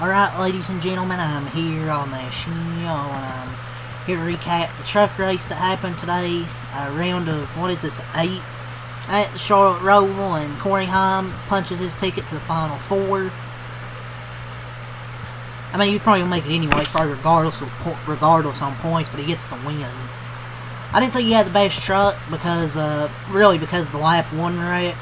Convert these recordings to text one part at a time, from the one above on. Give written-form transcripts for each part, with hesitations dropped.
Alright, ladies and gentlemen, I'm here on the show, and I'm here to recap the truck race that happened today. A round of, 8 at the Charlotte Roval, and Corey Heim punches his ticket to the Final Four. I mean, he probably will make it anyway, probably regardless on points, but he gets the win. I didn't think he had the best truck because, really because of the lap 1 wreck,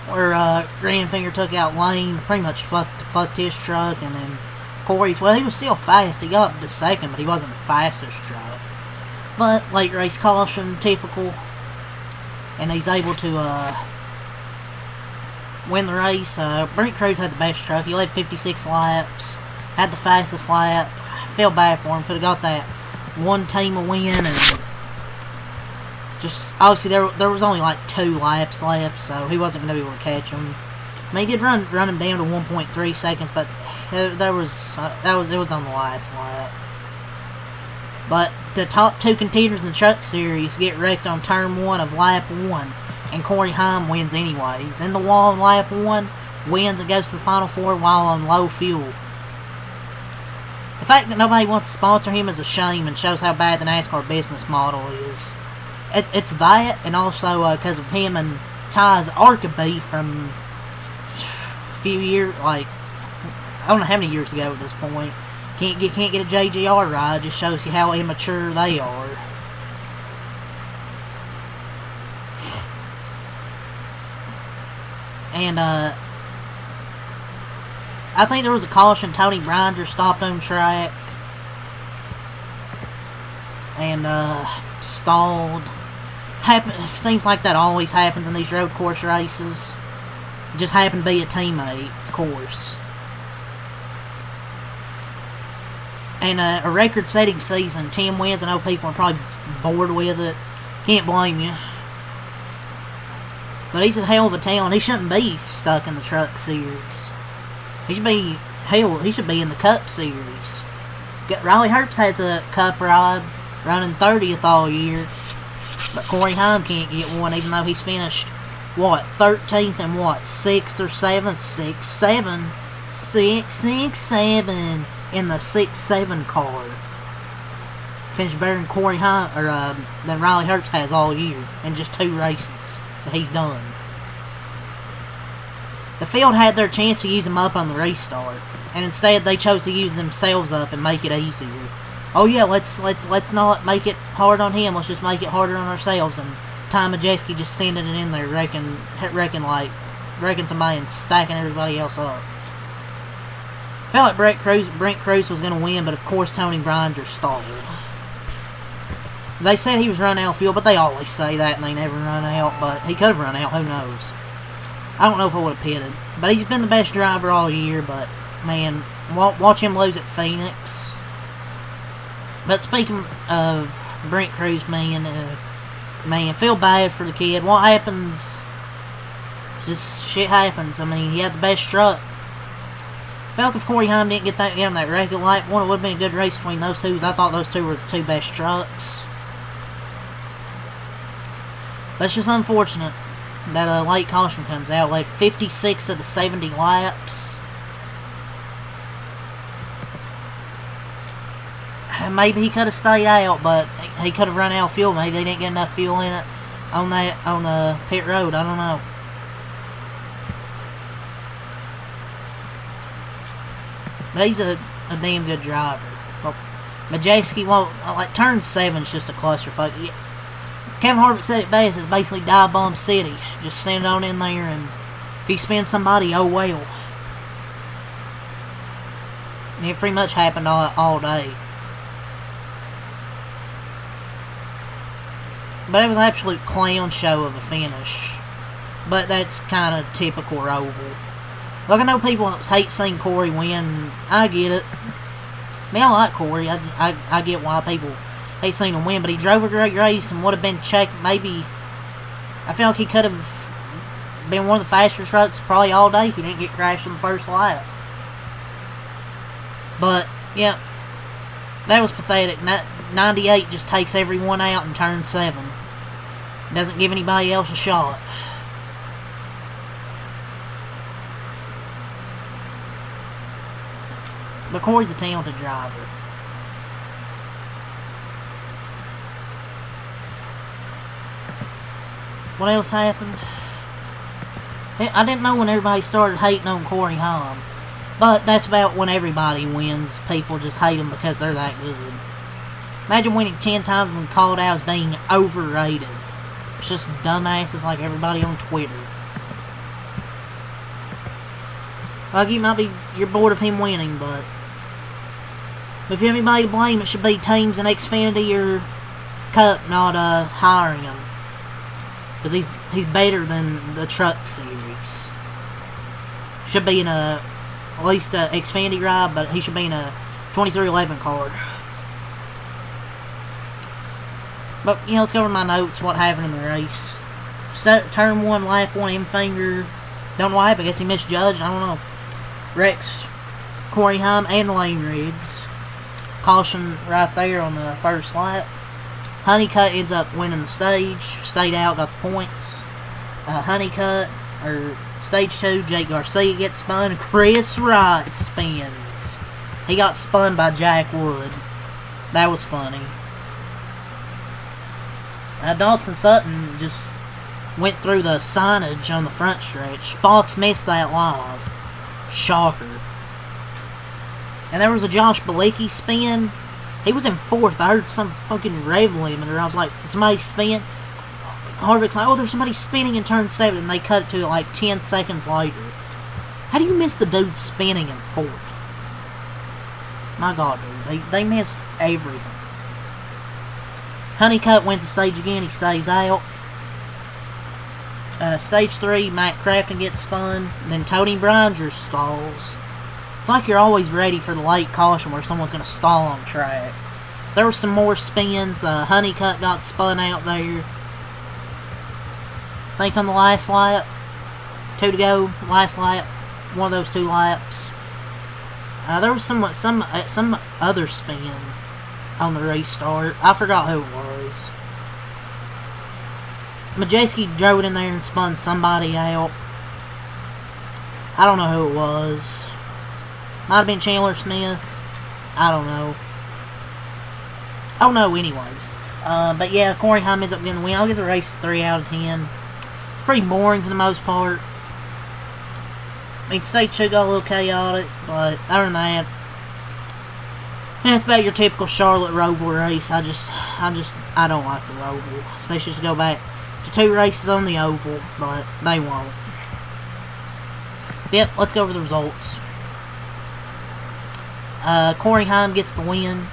where Grandfinger took out Lane, pretty much fucked his truck, and then Corey's, well, he was still fast. He got up to second, but he wasn't the fastest truck. But late race caution, typical, and he's able to win the race. Brent Cruz had the best truck. He led 56 laps, had the fastest lap. Felt bad for him. Could have got that one team a win, and just obviously there was only like 2 laps left, so he wasn't going to be able to catch him. I mean, he did run him down to 1.3 seconds, but it was on the last lap. But the top 2 contenders in the Truck Series get wrecked on turn 1 of lap 1, and Corey Heim wins anyways. In the wall in lap 1, wins and goes to the Final Four while on low fuel. The fact that nobody wants to sponsor him is a shame and shows how bad the NASCAR business model is. It's that, and also because of him and Ty's Arcabee from a few years, like, I don't know how many years ago at this point. Can't get a JGR ride. Just shows you how immature they are. And I think there was a caution. Tony Brinder stopped on track and stalled. Seems like that always happens in these road course races. Just happened to be a teammate, of course. And a record-setting season, 10 wins. I know people are probably bored with it. Can't blame you. But he's a hell of a talent. He shouldn't be stuck in the Truck Series. He should be, hell, he should be in the Cup Series. Riley Herbst has a Cup ride, running 30th all year. But Corey Heim can't get one, even though he's finished, 13th and 6th or 7th? 6, 7 in the 6-7 car. Finished better than Corey Heim, or than Riley Herbst has all year in just 2 races that he's done. The field had their chance to use him up on the restart, and instead they chose to use themselves up and make it easier. Oh yeah, let's not make it hard on him. Let's just make it harder on ourselves. And Ty Majeski just sending it in there, wrecking somebody and stacking everybody else up. Felt like Brent Cruz was going to win, but of course Tony Brinder stalled. They said he was running out of fuel, but they always say that and they never run out. But he could have run out. Who knows? I don't know if I would have pitted. But he's been the best driver all year. But man, watch him lose at Phoenix. But speaking of Brent Cruz, man, feel bad for the kid. What happens? Just shit happens. I mean, he had the best truck. Felt if Corey Heim didn't get him that record lap one, it would have been a good race between those two. I thought those two were the 2 best trucks. But it's just unfortunate that a late caution comes out. Led 56 of the 70 laps. Maybe he could have stayed out, but he could have run out of fuel. Maybe they didn't get enough fuel in it on the pit road. I don't know. But he's a damn good driver. Well, Majeski, like turn 7's just a clusterfuck. Kevin Harvick said it best. It's basically Die Bomb City. Just send it on in there, and if he spins somebody, oh well. And it pretty much happened all day. But it was an absolute clown show of a finish. But that's kind of typical Roval. Look, I know people hate seeing Corey win. I get it. I mean, I like Corey. I get why people hate seeing him win. But he drove a great race and would have been checked. Maybe, I feel like he could have been one of the faster trucks probably all day if he didn't get crashed in the first lap. But, yeah, that was pathetic. 98 just takes everyone out in turn 7. Doesn't give anybody else a shot. But Corey's a talented driver. What else happened? I didn't know when everybody started hating on Corey Haim. But that's about when everybody wins. People just hate them because they're that good. Imagine winning 10 times when called out as being overrated. It's just dumbasses like everybody on Twitter. Like, you're bored of him winning, but if you have anybody to blame, it should be teams in Xfinity or Cup not hiring him. Because he's better than the Truck Series. Should be in at least a Xfinity ride, but he should be in a 2311 car. But, let's go over my notes, what happened in the race. Turn 1, lap 1, M-Finger. Don't know what happened, I guess he misjudged, I don't know. Wrecks Corey Haim and Lane Riggs. Caution right there on the first lap. Honeycutt ends up winning the stage. Stayed out, got the points. Honeycutt, or stage 2, Jake Garcia gets spun. Chris Wright spins. He got spun by Jack Wood. That was funny. Dawson Sutton just went through the signage on the front stretch. Fox missed that live. Shocker. And there was a Josh Bilicki spin. He was in 4th. I heard some fucking rev limiter. I was like, did somebody spin? Harvick's like, oh, there's somebody spinning in turn 7. And they cut it to like 10 seconds later. How do you miss the dude spinning in 4th? My God, dude. They miss everything. Honeycutt wins the stage again. He stays out. Stage 3, Matt Crafton gets spun. Then Tony Bringer stalls. It's like you're always ready for the late caution where someone's going to stall on track. There were some more spins. Honeycutt got spun out there. I think on the last lap. 2 to go. Last lap. One of those 2 laps. There was some other spin on the restart. I forgot who it was. Majeski drove it in there and spun somebody out. I don't know who it was. Might have been Chandler Smith. I don't know. Oh no, anyways. But yeah, Corey Haim ends up getting the win. I'll give the race 3 out of 10. Pretty boring for the most part. I mean, stage 2 got a little chaotic, but other than that, it's about your typical Charlotte Roval race. I don't like the Roval. They should just go back to 2 races on the oval, but they won't. Yep, let's go over the results. Corey Haim gets the win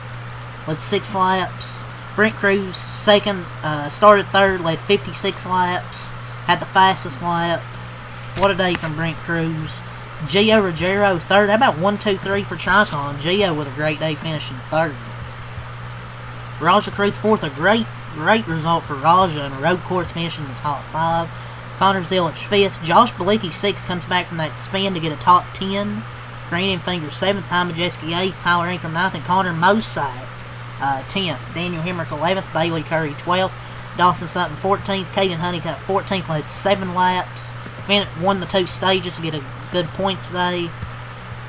with 6 laps. Brent Cruz second, started 3rd, led 56 laps, had the fastest lap. What a day from Brent Cruz. Gio Ruggiero 3rd. How about 1, 2, 3 for Tricon? Gio with a great day finishing 3rd. Raja Cruz 4th, a great result for Raja in a road course finishing in the top 5. Connor Zilic 5th. Josh Bilicki 6th, comes back from that spin to get a top 10. Green and Finger 7th, Ty Majeski 8th, Tyler Ingram 9th, and Connor Mosack 10th. Daniel Hemrick 11th, Bailey Curry 12th, Dawson Sutton 14th, Caden Honeycutt 14th, led 7 laps. Won the 2 stages to get a good points today.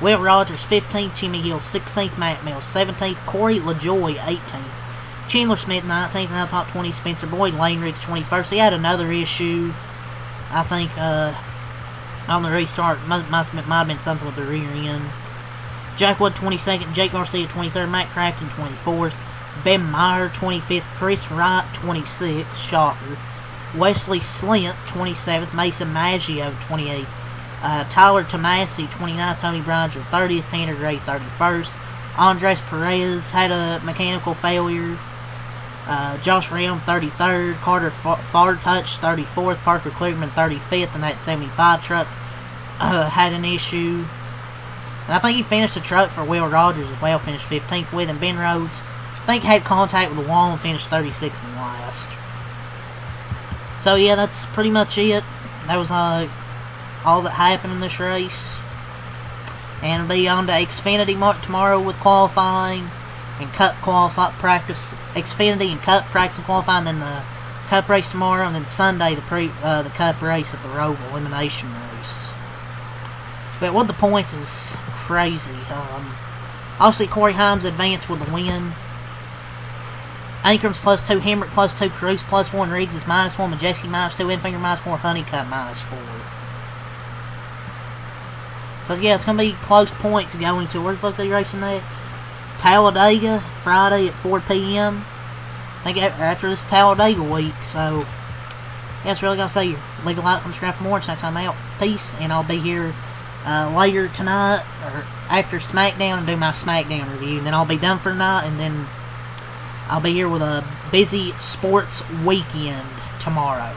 Will Rogers 15th, Jimmy Hill 16th, Matt Mills 17th, Corey LaJoy 18th, Chandler Smith 19th, now top 20, Spencer Boyd, Lane Riggs 21st. He had another issue, I think, on the restart. Might have been something with the rear end. Jack Wood 22nd, Jake Garcia 23rd, Matt Crafton 24th, Ben Meyer 25th, Chris Wright 26th, shocker. Wesley Slint 27th, Mason Maggio 28th, Tyler Tomasi 29th, Tony Bringer 30th, Tanner Gray 31st, Andres Perez had a mechanical failure, Josh Ram 33rd, Carter Fartouch 34th, Parker Clearman 35th, and that 75 truck had an issue. And I think he finished the truck for Will Rogers as well, finished 15th with him. Ben Rhodes, I think, had contact with the wall and finished 36th and last. So yeah, that's pretty much it. That was all that happened in this race. And we'll be on to Xfinity tomorrow with qualifying and Cup practice. Xfinity and Cup practice and qualifying, then the Cup race tomorrow, and then Sunday the Cup race at the Roval elimination race. But what the points is crazy. Obviously, Corey Himes advanced with the win. Ankram's +2, Hemrick +2, Cruz +1, Riggs is -1, Majeski -2, Enfinger -4, Honeycutt -4. So yeah, it's going to be close points going to. Where's the racing next? Talladega, Friday at 4 p.m. I think after this Talladega week, so yeah, that's really going to say you. Leave a like, subscribe for more. It's next time out. Peace, and I'll be here later tonight, or after SmackDown, and do my SmackDown review, and then I'll be done for tonight, and then I'll be here with a busy sports weekend tomorrow.